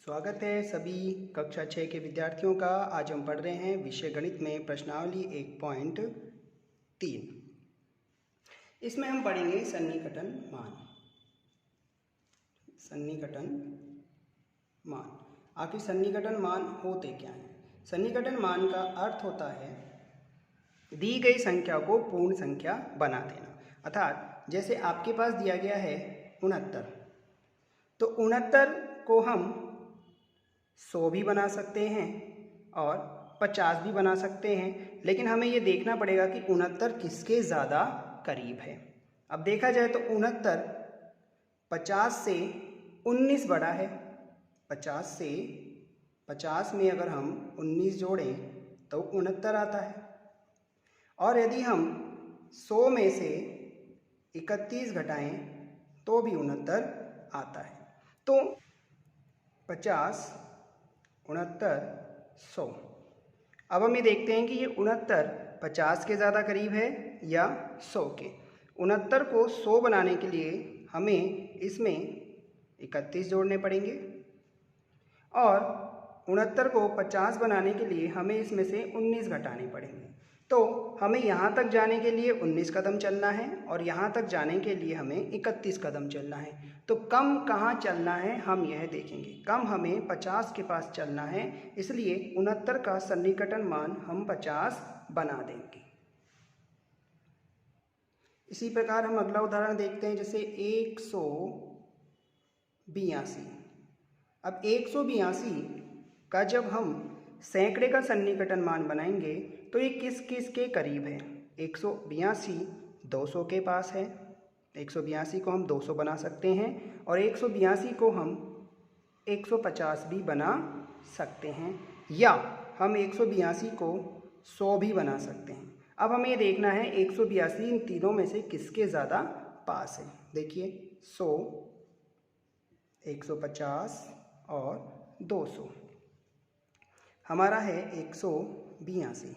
स्वागत है सभी कक्षा 6 के विद्यार्थियों का। आज हम पढ़ रहे हैं विषय गणित में प्रश्नावली 1.3। इसमें हम पढ़ेंगे सन्निकटन मान। सन्निकटन मान, आखिर सन्निकटन मान होते क्या हैं? सन्निकटन मान का अर्थ होता है दी गई संख्या को पूर्ण संख्या बना देना। अर्थात जैसे आपके पास दिया गया है 69, तो 69 को हम 100 भी बना सकते हैं और 50 भी बना सकते हैं, लेकिन हमें ये देखना पड़ेगा कि 69 किसके ज़्यादा करीब है। अब देखा जाए तो 69 50 से 19 बड़ा है। 50 में अगर हम 19 जोड़ें तो 69 आता है। और यदि हम 100 में से 31 घटाएं तो भी 69 आता है। तो 50, 69, 100। अब हम ये देखते हैं कि ये 69 50 के ज़्यादा करीब है या 100 के। 69 को 100 बनाने के लिए हमें इसमें 31 जोड़ने पड़ेंगे और 69 को 50 बनाने के लिए हमें इसमें से 19 घटाने पड़ेंगे। तो हमें यहाँ तक जाने के लिए 19 कदम चलना है और यहाँ तक जाने के लिए हमें 31 कदम चलना है। तो कम कहाँ चलना है हम यह देखेंगे। कम हमें 50 के पास चलना है, इसलिए 69 का सन्निकटन मान हम 50 बना देंगे। इसी प्रकार हम अगला उदाहरण देखते हैं, जैसे 182। अब 182 का जब हम सैकड़े का सन्निकटन मान बनाएंगे तो ये किस किस के करीब है? 182 200 के पास है। 182 को हम 200 बना सकते हैं और 182 को हम 150 भी बना सकते हैं, या हम 182 को 100 भी बना सकते हैं। अब हमें ये देखना है 182 इन तीनों में से किसके ज़्यादा पास है। देखिए 100, 150 और 200 हमारा है 182।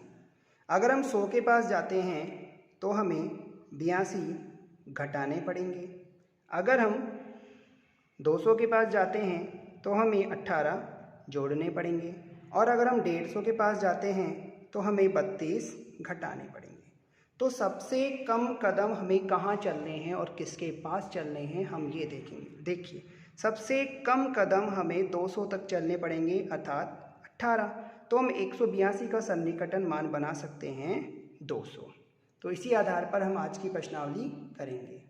अगर हम 100 के पास जाते हैं तो हमें 82 घटाने पड़ेंगे। अगर हम 200 के पास जाते हैं तो हमें 18 जोड़ने पड़ेंगे और अगर हम 150 के पास जाते हैं तो हमें 32 घटाने पड़ेंगे। तो सबसे कम कदम हमें कहाँ चलने हैं और किसके पास चलने हैं हम ये देखेंगे। देखिए सबसे कम कदम हमें 200 तक चलने पड़ेंगे, अर्थात 18। तो हम 182 का सन्निकटन मान बना सकते हैं 200। तो इसी आधार पर हम आज की प्रश्नावली करेंगे।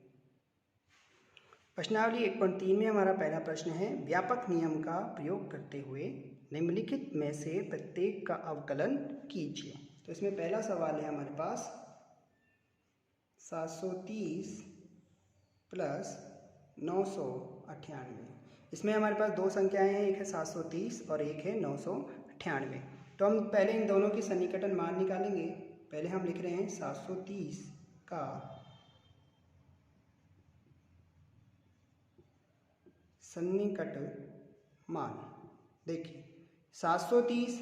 प्रश्नावली 1.3 में हमारा पहला प्रश्न है, व्यापक नियम का प्रयोग करते हुए निम्नलिखित में से प्रत्येक का अवकलन कीजिए। तो इसमें पहला सवाल है हमारे पास 730 प्लस 998। इसमें हमारे पास दो संख्याएं हैं, एक है 730 और एक है 998। तो हम पहले इन दोनों की सन्निकटन मान निकालेंगे। पहले हम लिख रहे हैं 730 का सन्निकट मान। देखिए 730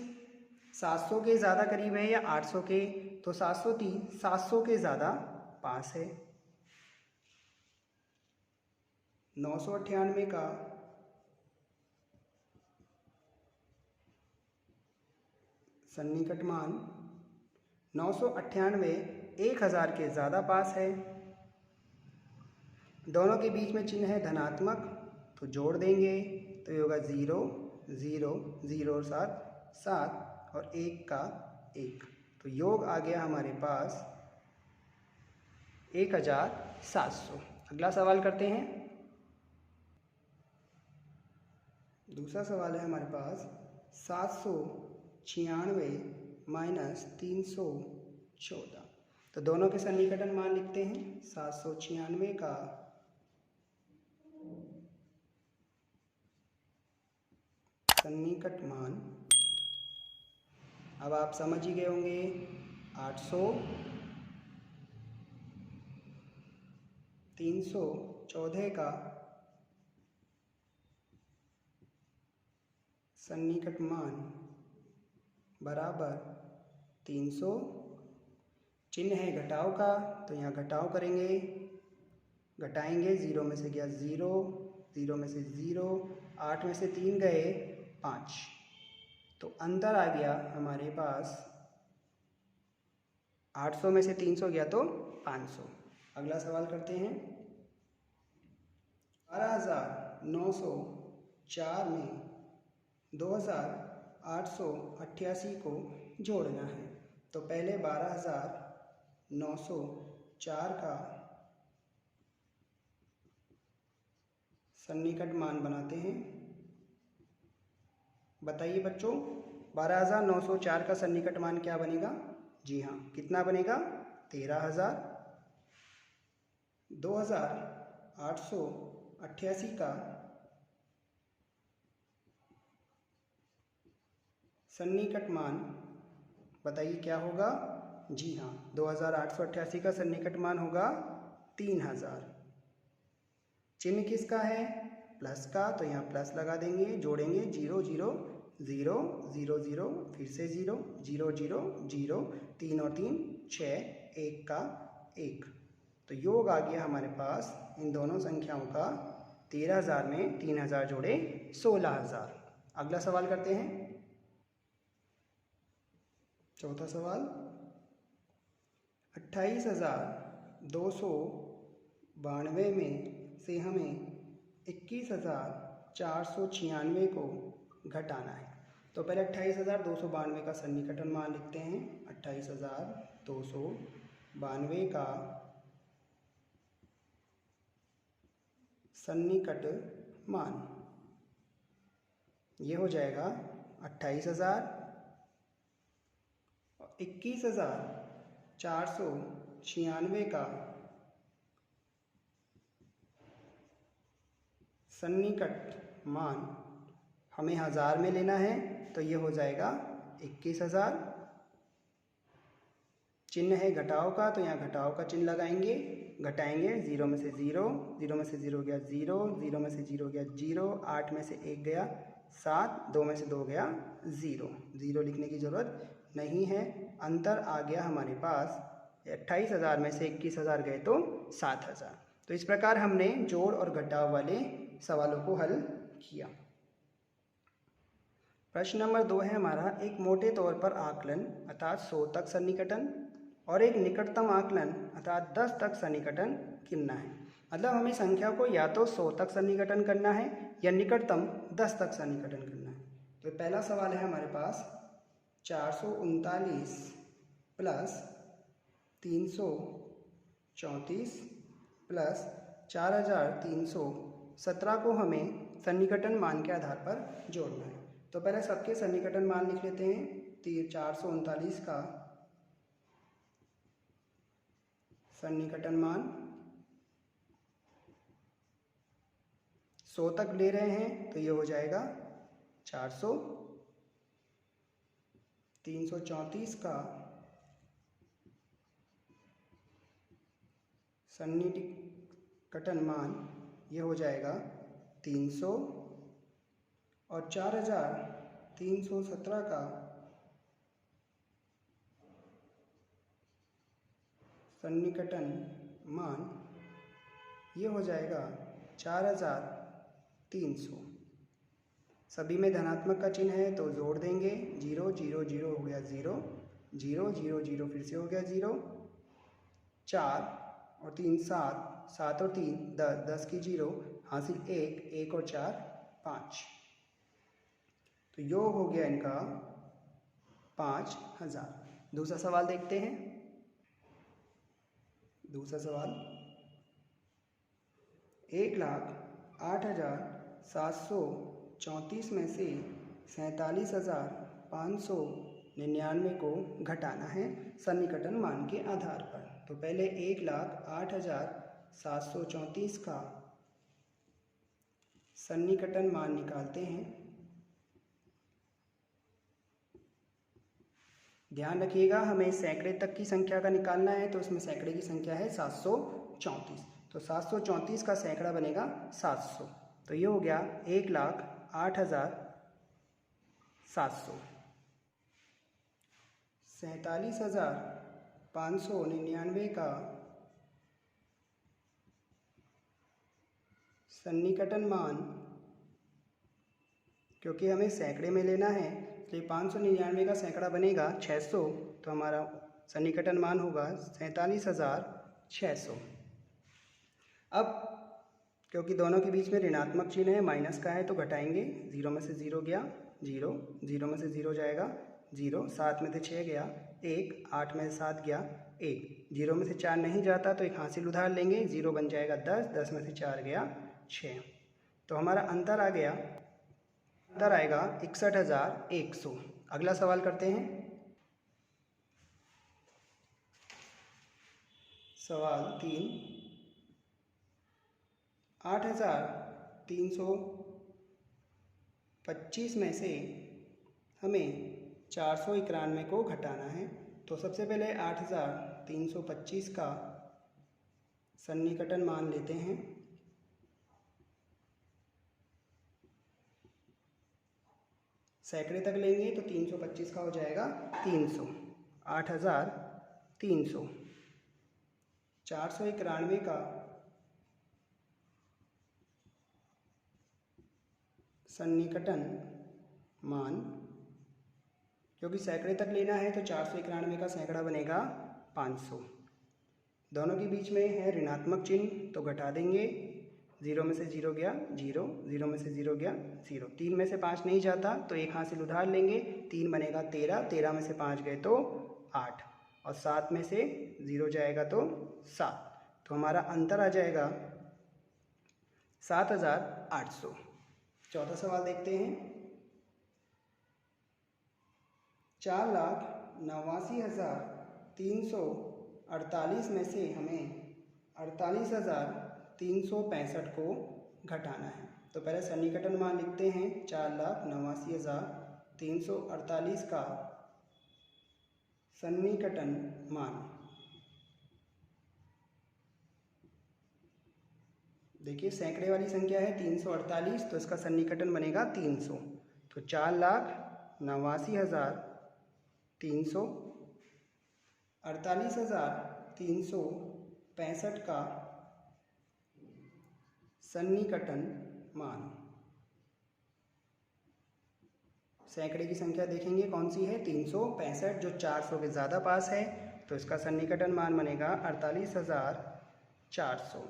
700 के ज़्यादा करीब है या 800 के? तो 730 700 के ज़्यादा पास है। 998 का सन्निकट मान 998 1000 के ज़्यादा पास है। दोनों के बीच में चिन्ह है धनात्मक, तो जोड़ देंगे तो ये होगा 0 0 0 और 7 7 और 1 का 1। तो योग आ गया हमारे पास 1700। अगला सवाल करते हैं। दूसरा सवाल है हमारे पास 796 माइनस 314। तो दोनों के सन्निकटन मान लिखते हैं। 796 का सन्निकट मान, अब आप समझ ही गए होंगे, 800 314 का सन्निकट मान बराबर 300। चिन्ह है घटाव का, तो यहाँ घटाव करेंगे, घटाएंगे, 0 में से गया 0, 0 में से 0, 8 में से 3 गए 5। तो अंतर आ गया हमारे पास 800 में से 300 गया तो 500। अगला सवाल करते हैं। 12,904 में 2,888 को जोड़ना है। तो पहले 12,904 का सन्निकट मान बनाते हैं। बताइए बच्चों, 12,904 का सन्निकट मान क्या बनेगा? जी हाँ, कितना बनेगा? 13,000। 2,888 का सन्निकट मान बताइए क्या होगा? जी हाँ, 2,888 का सन्निकट मान होगा 3,000। चिन्ह किसका है? प्लस का, तो यहाँ प्लस लगा देंगे, जोड़ेंगे 0 0 0 0 0, फिर से 0 0 0 0, 3 और 3 6, 1 का 1। तो योग आ गया हमारे पास इन दोनों संख्याओं का 13,000 में 3,000 जोड़े 16,000। अगला सवाल करते हैं। चौथा सवाल, 28,292 में से हमें 21,496 को घटाना है। तो पहले 28,292 का सन्निकटन मान लिखते हैं। 28,292 का सन्निकट मान ये हो जाएगा 28,000 और 21,496 का सन्निकट मान हमें हज़ार में लेना है, तो ये हो जाएगा 21,000। चिन्ह है घटाव का, तो यहाँ घटाव का चिन्ह लगाएंगे, घटाएंगे। 0 में से 0, 0 में से 0 गया 0, 0 में से 0 गया 0, 8 में से 1 गया 7, 2 में से 2 गया 0। 0 लिखने की ज़रूरत नहीं है। अंतर आ गया हमारे पास 28,000 में से 21,000 गए तो 7,000। तो इस प्रकार हमने जोड़ और घटाव वाले सवालों को हल किया। प्रश्न नंबर 2 है हमारा, एक मोटे तौर पर आकलन अर्थात 100 तक सन्निकटन और एक निकटतम आकलन अर्थात 10 तक सन्निकटन गिनना है। मतलब हमें संख्या को या तो 100 तक सन्निकटन करना है या निकटतम 10 तक सन्निकटन करना है। तो पहला सवाल है हमारे पास 439 प्लस 334 प्लस 4,317 को हमें सन्निकटन मान के आधार पर जोड़ना है। तो पहले सबके सन्निकटन मान लिख लेते हैं। 439 का सन्निकटन मान 100 तक ले रहे हैं, तो ये हो जाएगा 400। 334 का सन्निकटन मान ये हो जाएगा 300 और 4,317 का सन्निकटन मान ये हो जाएगा 4,300। सभी में धनात्मक का चिन्ह है तो जोड़ देंगे। 0 0 0 हो गया 0, 0 0 0 फिर से हो गया 0, 4 और 3 7, 7 और 3 10, 10 की 0 हासिल 1, 1 और 4 5। तो योग हो गया इनका 5,000। दूसरा सवाल देखते हैं। दूसरा सवाल, 1,08,734 में से 47,599 को घटाना है सन्निकटन मान के आधार पर। तो पहले 1,08,734 का सन्निकटन मान निकालते हैं। ध्यान रखिएगा, हमें सैकड़े तक की संख्या का निकालना है, तो इसमें सैकड़े की संख्या है 734। तो 734 का सैकड़ा बनेगा 700। तो ये हो गया 1,08,700। 47,599 का सन्निकटन मान क्योंकि हमें सैकड़े में लेना है इसलिए 599 का सैकड़ा बनेगा 600, तो हमारा सन्निकटन मान होगा 47,600। अब क्योंकि दोनों के बीच में ऋणात्मक चिन्ह है, माइनस का है, तो घटाएंगे। 0 में से 0 गया 0, 0 में से 0 जाएगा 0, 7 में से 6 गया 1, 8 में से 7 गया 1, 0 में से 4 नहीं जाता तो एक हासिल उधार लेंगे, 0 बन जाएगा 10, 10 में से 4 गया 6। तो हमारा अंतर आ गया, अंतर आएगा 61,100। अगला सवाल करते हैं। सवाल 3, 8,325 में से हमें 491 को घटाना है। तो सबसे पहले 8,325 का सन्निकटन मान लेते हैं। सैकड़े तक लेंगे तो 325 का हो जाएगा 300। 8,300 491 का सन्निकटन मान, क्योंकि सैकड़े तक लेना है तो 491 का सैकड़ा बनेगा 500। दोनों के बीच में है ऋणात्मक चिन्ह तो घटा देंगे। 0 में से 0 गया 0, 0 में से 0 गया 0, 3 में से 5 नहीं जाता तो एक हासिल उधार लेंगे, 3 बनेगा 13, 13 में से 5 गए तो 8, और 7 में से 0 जाएगा तो 7, तो हमारा अंतर आ जाएगा 7,800। चौथा सवाल देखते हैं। 4,89,348 में से हमें 48,365 को घटाना है। तो पहले सन्निकटन मान लिखते हैं। 4,89,348 का सन्निकटन मान, देखिए सैकड़े वाली संख्या है 348, तो इसका सन्निकटन बनेगा 300। तो 4,89,300 48,365 का सन्निकटन मान, सैकड़े की संख्या देखेंगे कौन सी है 365, जो 400 के ज़्यादा पास है, तो इसका सन्निकटन मान बनेगा 48,400।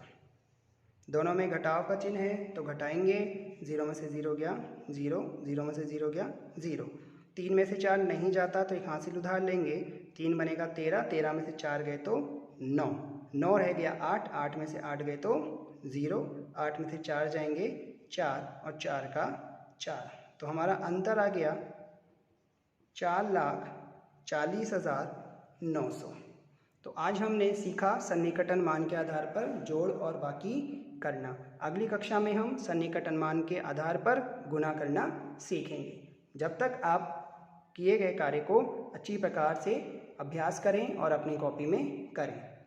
दोनों में घटाव का चिन्ह है तो घटाएंगे। 0 में से 0 गया 0, 0 में से 0 गया 0, 3 में से 4 नहीं जाता तो एक हासिल उधार लेंगे। 3 बनेगा 13, 13 में से 4 गए तो 9, 9 रह गया 8, 8 में से 8 गए तो 0, 8 में से 4 जाएंगे 4, और 4 का 4, तो हमारा अंतर आ गया 4,40,900। तो आज हमने सीखा सन्निकटन मान के आधार पर जोड़ और बाकी करना। अगली कक्षा में हम सन्निकटन मान के आधार पर गुणा करना सीखेंगे। जब तक आप किए गए कार्य को अच्छी प्रकार से अभ्यास करें और अपनी कॉपी में करें।